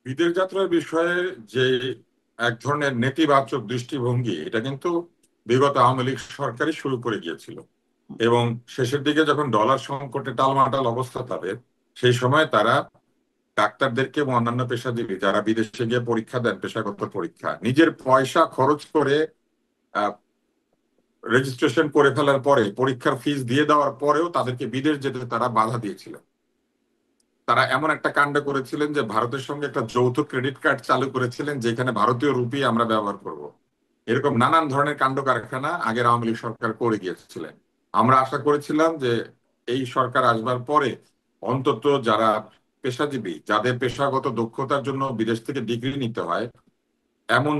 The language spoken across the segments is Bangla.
বিদেশ যাত্রার বিষয়ে যে এক ধরনের নেতিবাচক দৃষ্টিভঙ্গি, এটা কিন্তু বিগত আওয়ামী লীগ সরকারই শুরু করে গিয়েছিল। এবং শেষের দিকে যখন ডলার সংকটে টালমাটাল অবস্থা তাদের, সেই সময় তারা ডাক্তারদেরকে এবং অন্যান্য পেশাজীবী যারা বিদেশে গিয়ে পরীক্ষা দেন, পেশাগত পরীক্ষা, নিজের পয়সা খরচ করে রেজিস্ট্রেশন করে ফেলার পরে, পরীক্ষার ফিস দিয়ে দেওয়ার পরেও তাদেরকে বিদেশ যেতে তারা বাধা দিয়েছিল। তারা এমন একটা কাণ্ড করেছিলেন যে ভারতের সঙ্গে একটা যৌথ ক্রেডিট কার্ড চালু করেছিলেন, যেখানে ভারতীয় রুপি আমরা ব্যবহার করব। এরকম নানান ধরনের কাণ্ড কারখানা আগের আওয়ামী লীগ সরকার করে গিয়েছিলেন। আমরা আশা করেছিলাম যে এই সরকার আসবার পরে অন্তত যারা পেশাজীবী, যাদের পেশাগত দক্ষতার জন্য বিদেশ থেকে ডিগ্রি নিতে হয়, এমন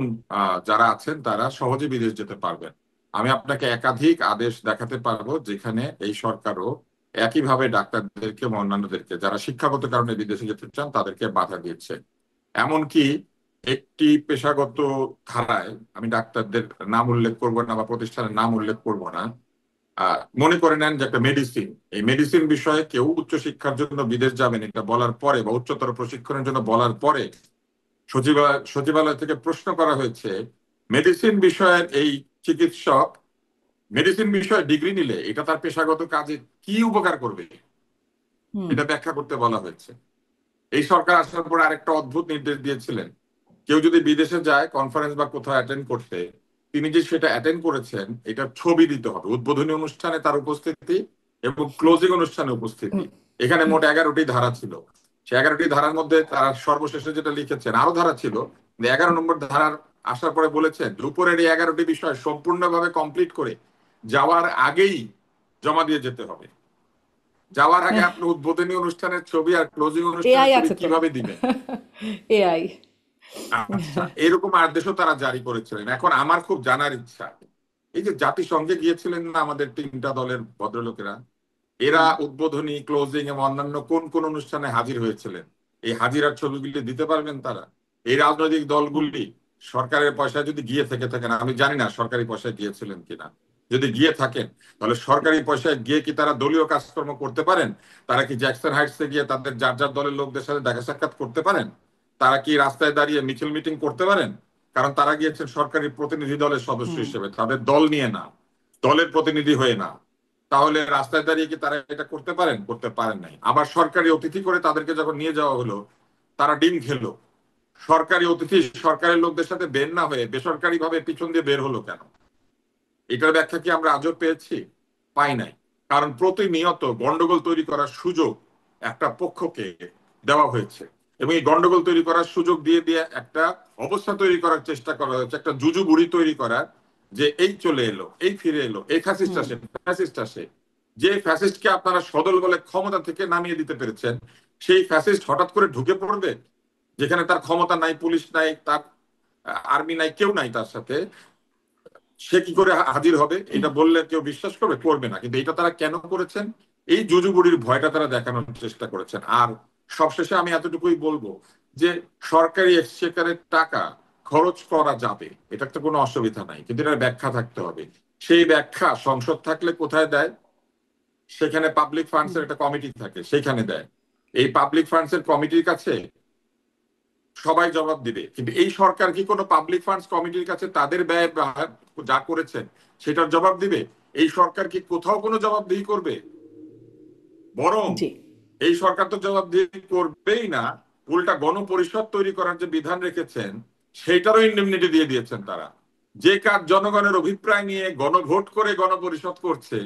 যারা আছেন তারা সহজে বিদেশ যেতে পারবেন। আমি আপনাকে একাধিক আদেশ দেখাতে পারবো যেখানে এই সরকারও একইভাবে ডাক্তারদেরকে এবং অন্যান্যদেরকে যারা শিক্ষাগত কারণে বিদেশে যেতে চান তাদেরকে বাধা দিয়েছে। এমনকি একটি পেশাগত ধারায়, আমি ডাক্তারদের নাম উল্লেখ করবো না বা প্রতিষ্ঠানের নাম উল্লেখ করবো না, মনে করে নেন যে একটা মেডিসিন, এই মেডিসিন বিষয়ে কেউ উচ্চশিক্ষার জন্য বিদেশ যাবেন এটা বলার পরে বা উচ্চতর প্রশিক্ষণের জন্য বলার পরে সচিবালয় থেকে প্রশ্ন করা হয়েছে, মেডিসিন বিষয়ের এই চিকিৎসক মেডিসিন বিষয়ে ডিগ্রি নিলে এটা তার পেশাগত কাজে কি উপকার করবে, এটা ব্যাখ্যা করতে বলা হয়েছে। এই সরকার আসার পর আরেকটা অদ্ভুত নির্দেশ দিয়েছিলেন, কেউ যদি বিদেশে যায় কনফারেন্স বা কোথাও অ্যাটেন্ড করতে, তিনি যে সেটা অ্যাটেন্ড করেছেন এটার ছবি দিতে হবে, উদ্বোধনী অনুষ্ঠানে তার উপস্থিতি এবং ক্লোজিং অনুষ্ঠানে উপস্থিতি। এখানে মোট 11টি ধারা ছিল। সে 11টি ধারার মধ্যে তারা সর্বশেষে যেটা লিখেছেন, আরো ধারা ছিল, 11 নম্বর ধারার আসার পরে বলেছেন উপরের এই 11টি বিষয় সম্পূর্ণভাবে কমপ্লিট করে যাওয়ার আগেই জমা দিয়ে যেতে হবে। যাওয়ার আগে আপনি উদ্বোধনী অনুষ্ঠানের ছবি আর ক্লোজিং এআই অনুষ্ঠানের ছবি আছে তো। কিভাবে দিবেন? এআই। আচ্ছা, এরকম আদেশও তারা জারি করেছিলেন। এখন আমার খুব জানার ইচ্ছা, এই যে জাতিসংঘে গিয়েছিলেন না আমাদের 3টা দলের ভদ্রলোকেরা, এরা উদ্বোধনী, ক্লোজিং এবং অন্যান্য কোন কোন অনুষ্ঠানে হাজির হয়েছিলেন, এই হাজিরার ছবিগুলি দিতে পারবেন তারা? এই রাজনৈতিক দলগুলি সরকারের পয়সায় যদি গিয়ে থেকে থাকেন, আমি জানি না সরকারি পয়সায় গিয়েছিলেন কিনা, যদি গিয়ে থাকেন তাহলে সরকারি পয়সায় গিয়ে কি তারা দলীয় কাজকর্ম করতে পারেন? তারা কি জ্যাকসন হাইটসে গিয়ে তাদের যার যার দলের লোকদের সাথে দেখা সাক্ষাৎ করতে পারেন? তারা কি রাস্তায় দাঁড়িয়ে মিছিল মিটিং করতে পারেন? কারণ তারা গিয়েছেন সরকারি প্রতিনিধি দলের সদস্য হিসেবে, তাদের দল নিয়ে না, দলের প্রতিনিধি হয়ে না। তাহলে রাস্তায় দাঁড়িয়ে কি তারা এটা করতে পারেন? করতে পারেন নাই। আবার সরকারি অতিথি করে তাদেরকে যখন নিয়ে যাওয়া হলো, তারা ডিম খেলো। সরকারি অতিথি সরকারের লোকদের সাথে বের না হয়ে বেসরকারি ভাবে পিছন দিয়ে বের হলো কেন? এটার ব্যাখ্যা কি আমরা আজও পেয়েছি? পাই নাই। কারণ প্রতিনিয়ত গন্ডগোল তৈরি করার সুযোগ একটা পক্ষকে দেওয়া হয়েছে, এবং এই গন্ডগোল তৈরি করার সুযোগ দিয়ে দিয়ে একটা অবস্থা তৈরি করার চেষ্টা করা হয়েছে, একটা জুজু বুড়ি তৈরি করার, যে এই চলে এলো, এই ফিরে এলো, এই ফ্যাসিস্ট আসে, ফ্যাসিস্ট আসে। যে ফ্যাসিস্টকে আপনারা সদল বলে ক্ষমতা থেকে নামিয়ে দিতে পেরেছেন, সেই ফ্যাসিস্ট হঠাৎ করে ঢুকে পড়বে যেখানে তার ক্ষমতা নাই, পুলিশ নাই, তার আর্মি নাই, কেউ নাই তার সাথে, সে কি করে হাজির হবে? এটা বললে কেউ বিশ্বাস করবে? করবে না। কিন্তু এটা তারা কেন করেছেন? এই জুজুবুড়ির ভয়টা তারা দেখানোর চেষ্টা করেছেন। আর সবশেষে আমি এতটুকুই বলবো যে সরকারি এক্সচেকারের টাকা খরচ করা যাবে, এটা তো কোনো অসুবিধা নাই, কিন্তু এটার ব্যাখ্যা থাকতে হবে। সেই ব্যাখ্যা সংসদ থাকলে কোথায় দেয়? সেখানে পাবলিক ফান্ডস এর একটা কমিটি থাকে, সেখানে দেয়। এই পাবলিক ফান্ডস এর কমিটির কাছে সবাই জবাব দিবে। কিন্তু এই সরকার কি কোনো পাবলিক ফান্ডস কমিটির কাছে তাদের ব্যয় যা করেছেন সেটার জবাব দিবে? এই সরকার কি কোথাও কোনো জবাবদিহি করবে? বরং জি। এই সরকার তো জবাবদিহি করবেই না, উল্টা গণপরিষদ তৈরি করার যে বিধান রেখেছেন সেইটারও ইন্ডেমনিটি দিয়ে দিয়েছেন তারা। যে কাজ জনগণের অভিপ্রায় নিয়ে গণভোট করে গণপরিষদ করছে,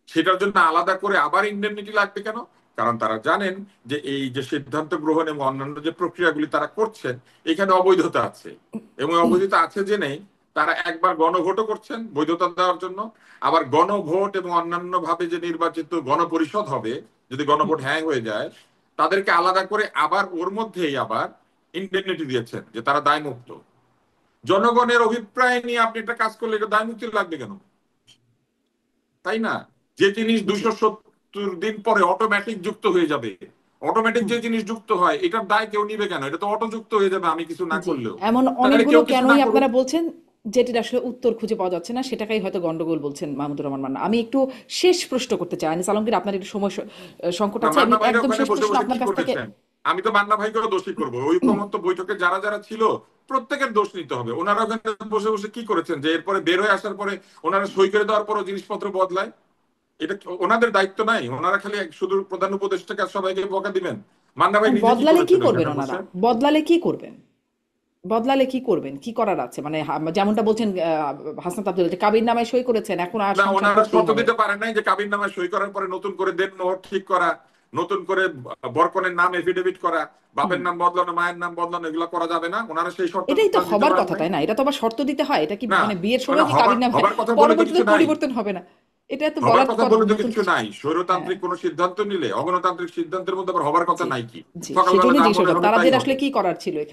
সেটার জন্য আলাদা করে আবার ইন্ডেমনিটি লাগবে কেন? কারণ তারা জানেন যে এই যে সিদ্ধান্ত গ্রহণ এবং অন্যান্য যে প্রক্রিয়াগুলি তারা করছেন, এখানে অবৈধতা আছে। এবং অবৈধতা আছে জেনেই তারা একবার গণভোটও করছেন বৈধতা দেওয়ার জন্য, আবার গণভোট এবং অন্যান্য ভাবে যে নির্বাচিত গণপরিষদ হবে, যদি গণভোট হ্যাং হয়ে যায়, তাদেরকে আলাদা করে আবার ওর মধ্যেই আবার ইন্ডেমনিটি দিয়েছেন যে তারা দায়মুক্ত। জনগণের অভিপ্রায় নিয়ে আপনি একটা কাজ করলে এটা দায়মুক্তি লাগবে কেন? তাই না? যে জিনিস জি। 270 দিন পরে অটোমেটিক যুক্ত হয়ে যাবে, অটোমেটিক যে জিনিস যুক্ত হয়, এটার দায় কেউ নিবে কেন? এটা তো অটো যুক্ত হয়ে যাবে আমি কিছু না জি। করলেও। এমন তাহলে অনেকগুলো কেউ কিছু না কেনই করুক। আপনারা বলছেন, যেটির আসলে উত্তর খুঁজে পাওয়া যাচ্ছে না, সেটাকেই হয়তো গন্ডগোল বলছেন মাহমুদুর রহমান মান্না। আমি একটু শেষ প্রশ্ন করতে চাই আনিস আলমগীর, আপনার একটু সময় সংকট আছে, আমি মান্না ভাইরা একদম ওখানে শেষ বসে প্রশ্ন বসে কি আপনার কাছ থেকে। করেছেন? আমি তো মান্না ভাইকেও দোষী করবো। ঐকমত্য বৈঠকে যারা যারা ছিল প্রত্যেকের দোষ নিতে হবে। ওনারা ওখানে বসে বসে কি করেছেন যে এরপরে বের হয়ে আসার পরে ওনারা সই করে দেওয়ার পরও জিনিসপত্র বদলায়? এটা ওনাদের দায়িত্ব নাই? ওনারা খালি শুধু প্রধান উপদেষ্টাকে সবাইকে বকা দিবেন? মান্না ভাই নিজে কি বদলালে কি করেছেন করবেন ওখানে ওনারা? বসে? বদলালে কি করবেন? বদলালে কি করবেন? কি করার আছে? মানে যেমনটা বলছেন হাসনাত আব্দুল্লাহ যে কাবির নামায় সই করেছেন, এখন আর না, সংসার ওনারা করতেই শর্ত হবে। দিতে পারেন নাই যে কাবির নামায় সই করার পরে নতুন করে দেন মোহর ঠিক করা, নতুন করে বরকনের নাম এফিডেভিট করা, হুম। বাপের নাম বদলানো, মায়ের নাম বদলানো, এগুলো করা যাবে না? ওনারা সেই এটাই তো শর্তটা দিতে হবার পারেন কথা, নাই। তাই না? এটা তো আবার শর্ত দিতে হয়? এটা কি না, মানে বিয়ের মানে সময় কি হবার কাবির নামে হবার কথা বলে তো পরবর্তীতে কিছু নাই। পরিবর্তন হবে না? এটা তো হবার বলার কথা বলে তো নতুন কিছু কিছু। নাই। হ্যাঁ, স্বৈরতান্ত্রিক কোন সিদ্ধান্ত নিলে অগণতান্ত্রিক সিদ্ধান্তের মধ্যে আবার হবার কথা জি, নাই কি? জি, সকালবেলা সেজন্যই যা জিজ্ঞেস মনে করলাম হবে তাই তাদের আসলে হবে। কি করার ছিল এখানে।